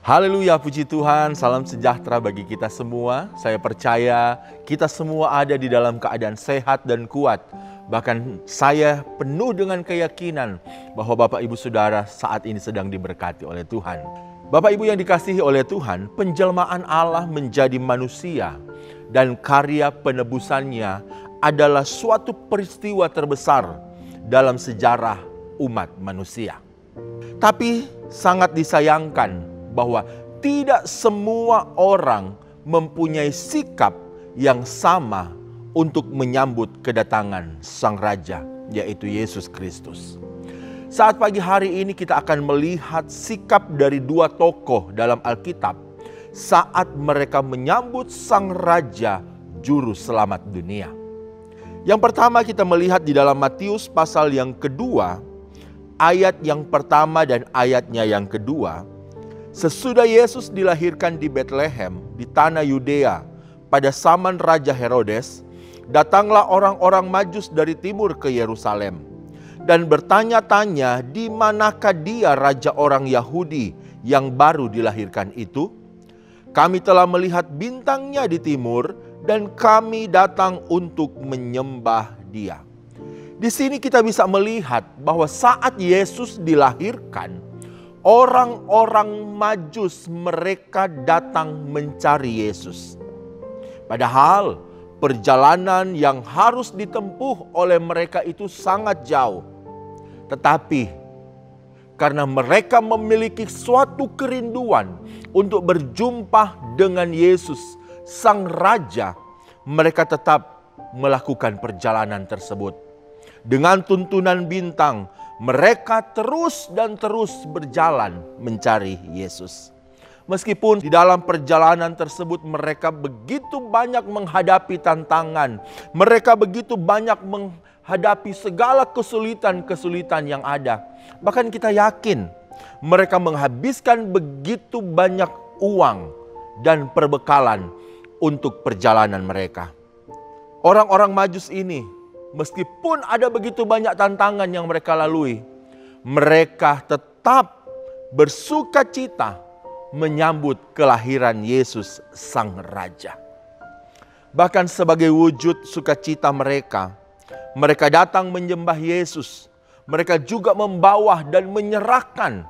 Haleluya, puji Tuhan, salam sejahtera bagi kita semua. Saya percaya kita semua ada di dalam keadaan sehat dan kuat. Bahkan saya penuh dengan keyakinan bahwa Bapak Ibu Saudara saat ini sedang diberkati oleh Tuhan. Bapak Ibu yang dikasihi oleh Tuhan, penjelmaan Allah menjadi manusia dan karya penebusannya adalah suatu peristiwa terbesar dalam sejarah umat manusia. Tapi sangat disayangkan bahwa tidak semua orang mempunyai sikap yang sama untuk menyambut kedatangan Sang Raja, yaitu Yesus Kristus. Saat pagi hari ini kita akan melihat sikap dari dua tokoh dalam Alkitab saat mereka menyambut Sang Raja Juru Selamat dunia. Yang pertama kita melihat di dalam Matius pasal yang kedua, ayat yang pertama dan ayatnya yang kedua. Sesudah Yesus dilahirkan di Betlehem di tanah Yudea pada zaman Raja Herodes, datanglah orang-orang Majus dari timur ke Yerusalem dan bertanya-tanya di manakah dia raja orang Yahudi yang baru dilahirkan itu. Kami telah melihat bintangnya di timur dan kami datang untuk menyembah dia. Di sini kita bisa melihat bahwa saat Yesus dilahirkan, orang-orang Majus mereka datang mencari Yesus. Padahal perjalanan yang harus ditempuh oleh mereka itu sangat jauh. Tetapi karena mereka memiliki suatu kerinduan untuk berjumpa dengan Yesus, Sang Raja, mereka tetap melakukan perjalanan tersebut. Dengan tuntunan bintang, mereka terus dan terus berjalan mencari Yesus. Meskipun di dalam perjalanan tersebut mereka begitu banyak menghadapi tantangan. Mereka begitu banyak menghadapi segala kesulitan-kesulitan yang ada. Bahkan kita yakin mereka menghabiskan begitu banyak uang dan perbekalan untuk perjalanan mereka. Orang-orang Majus ini, meskipun ada begitu banyak tantangan yang mereka lalui, mereka tetap bersuka cita menyambut kelahiran Yesus Sang Raja. Bahkan sebagai wujud sukacita mereka, mereka datang menyembah Yesus. Mereka juga membawa dan menyerahkan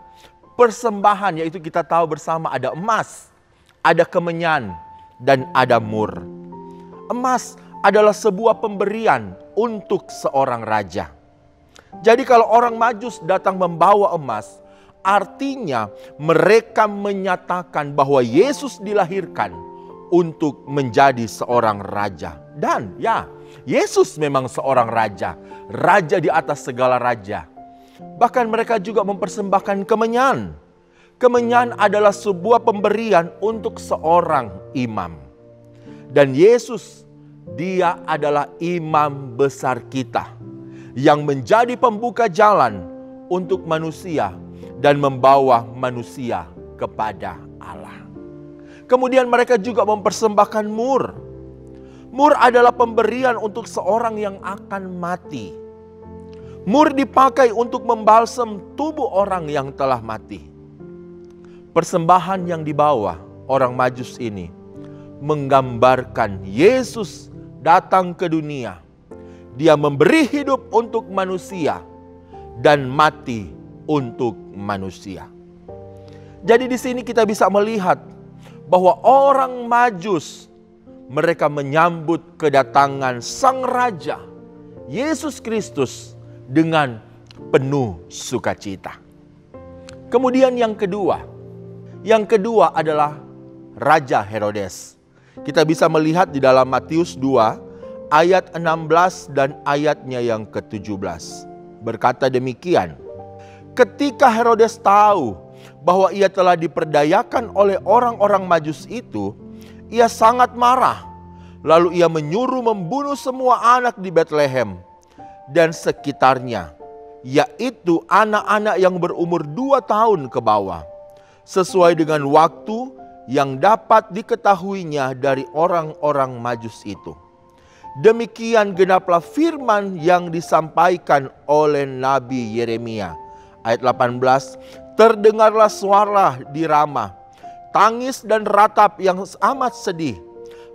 persembahan, yaitu kita tahu bersama ada emas, ada kemenyan, dan ada mur. Emas adalah sebuah pemberian untuk seorang raja. Jadi kalau orang Majus datang membawa emas, artinya mereka menyatakan bahwa Yesus dilahirkan untuk menjadi seorang raja. Dan ya, Yesus memang seorang raja, raja di atas segala raja. Bahkan mereka juga mempersembahkan kemenyan. Kemenyan adalah sebuah pemberian untuk seorang imam. Dan Yesus, Dia adalah imam besar kita yang menjadi pembuka jalan untuk manusia dan membawa manusia kepada Allah. Kemudian mereka juga mempersembahkan mur. Mur adalah pemberian untuk seorang yang akan mati. Mur dipakai untuk membalsam tubuh orang yang telah mati. Persembahan yang dibawa orang Majus ini menggambarkan Yesus datang ke dunia. Dia memberi hidup untuk manusia dan mati untuk manusia. Jadi di sini kita bisa melihat bahwa orang Majus mereka menyambut kedatangan Sang Raja Yesus Kristus dengan penuh sukacita. Kemudian yang kedua adalah Raja Herodes. Kita bisa melihat di dalam Matius 2 ayat 16 dan ayatnya yang ke-17. Berkata demikian, ketika Herodes tahu bahwa ia telah diperdayakan oleh orang-orang Majus itu, ia sangat marah. Lalu ia menyuruh membunuh semua anak di Betlehem dan sekitarnya, yaitu anak-anak yang berumur 2 tahun ke bawah, sesuai dengan waktu yang dapat diketahuinya dari orang-orang Majus itu. Demikian genaplah firman yang disampaikan oleh Nabi Yeremia. Ayat 18, terdengarlah suara di Rama, tangis dan ratap yang amat sedih.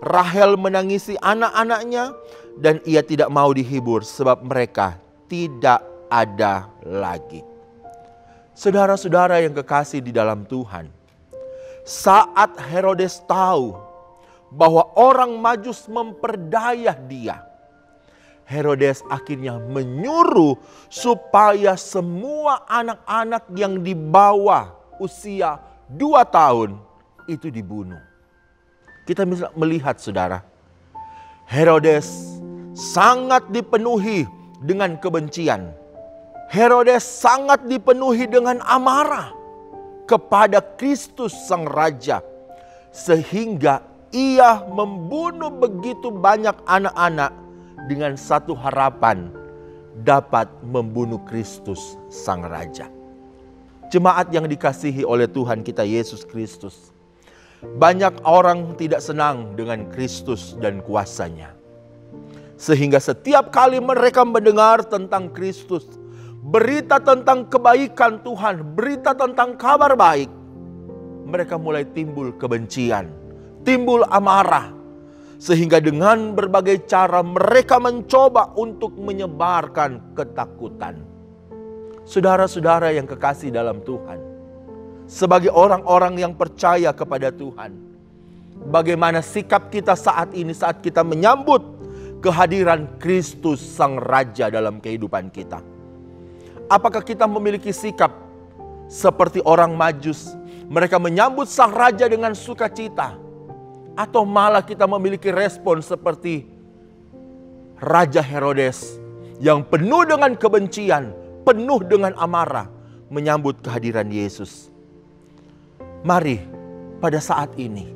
Rahel menangisi anak-anaknya dan ia tidak mau dihibur sebab mereka tidak ada lagi. Saudara-saudara yang kekasih di dalam Tuhan, saat Herodes tahu bahwa orang Majus memperdaya dia, Herodes akhirnya menyuruh supaya semua anak-anak yang di bawah usia 2 tahun itu dibunuh. Kita bisa melihat saudara, Herodes sangat dipenuhi dengan kebencian. Herodes sangat dipenuhi dengan amarah kepada Kristus Sang Raja. Sehingga ia membunuh begitu banyak anak-anak dengan satu harapan, dapat membunuh Kristus Sang Raja. Jemaat yang dikasihi oleh Tuhan kita Yesus Kristus, banyak orang tidak senang dengan Kristus dan kuasanya. Sehingga setiap kali mereka mendengar tentang Kristus, berita tentang kebaikan Tuhan, berita tentang kabar baik, mereka mulai timbul kebencian, timbul amarah. Sehingga dengan berbagai cara mereka mencoba untuk menyebarkan ketakutan. Saudara-saudara yang kekasih dalam Tuhan, sebagai orang-orang yang percaya kepada Tuhan, bagaimana sikap kita saat ini saat kita menyambut kehadiran Kristus Sang Raja dalam kehidupan kita? Apakah kita memiliki sikap seperti orang Majus, mereka menyambut Sang Raja dengan sukacita? Atau malah kita memiliki respon seperti Raja Herodes yang penuh dengan kebencian, penuh dengan amarah menyambut kehadiran Yesus? Mari pada saat ini,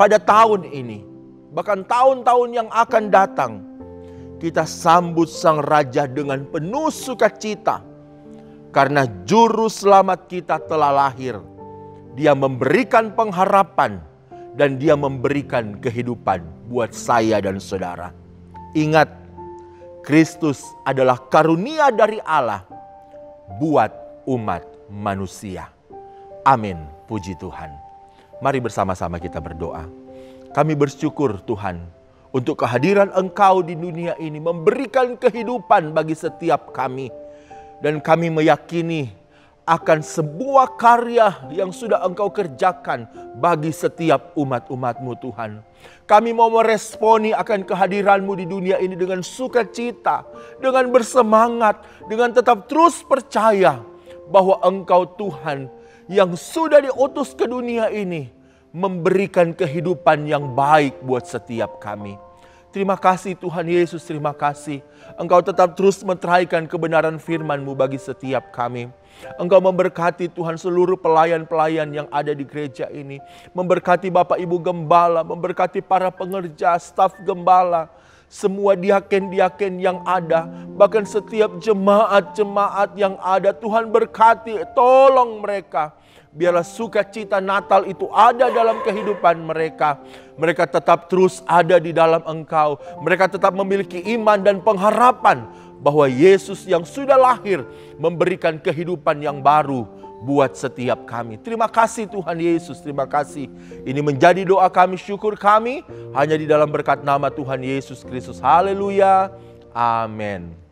pada tahun ini, bahkan tahun-tahun yang akan datang, kita sambut Sang Raja dengan penuh sukacita. Karena Juru Selamat kita telah lahir. Dia memberikan pengharapan dan Dia memberikan kehidupan buat saya dan saudara. Ingat, Kristus adalah karunia dari Allah buat umat manusia. Amin. Puji Tuhan. Mari bersama-sama kita berdoa. Kami bersyukur Tuhan untuk kehadiran Engkau di dunia ini memberikan kehidupan bagi setiap kami. Dan kami meyakini akan sebuah karya yang sudah Engkau kerjakan bagi setiap umat-umat-Mu Tuhan. Kami mau meresponi akan kehadiran-Mu di dunia ini dengan sukacita, dengan bersemangat, dengan tetap terus percaya bahwa Engkau Tuhan yang sudah diutus ke dunia ini memberikan kehidupan yang baik buat setiap kami. Terima kasih Tuhan Yesus, terima kasih. Engkau tetap terus meteraikan kebenaran firman-Mu bagi setiap kami. Engkau memberkati Tuhan seluruh pelayan-pelayan yang ada di gereja ini. Memberkati Bapak Ibu Gembala, memberkati para pengerja, staf Gembala, semua diaken-diaken yang ada, bahkan setiap jemaat-jemaat yang ada. Tuhan berkati, tolong mereka. Biarlah sukacita Natal itu ada dalam kehidupan mereka. Mereka tetap terus ada di dalam Engkau. Mereka tetap memiliki iman dan pengharapan bahwa Yesus yang sudah lahir memberikan kehidupan yang baru buat setiap kami. Terima kasih Tuhan Yesus, terima kasih. Ini menjadi doa kami, syukur kami hanya di dalam berkat nama Tuhan Yesus Kristus. Haleluya. Amin.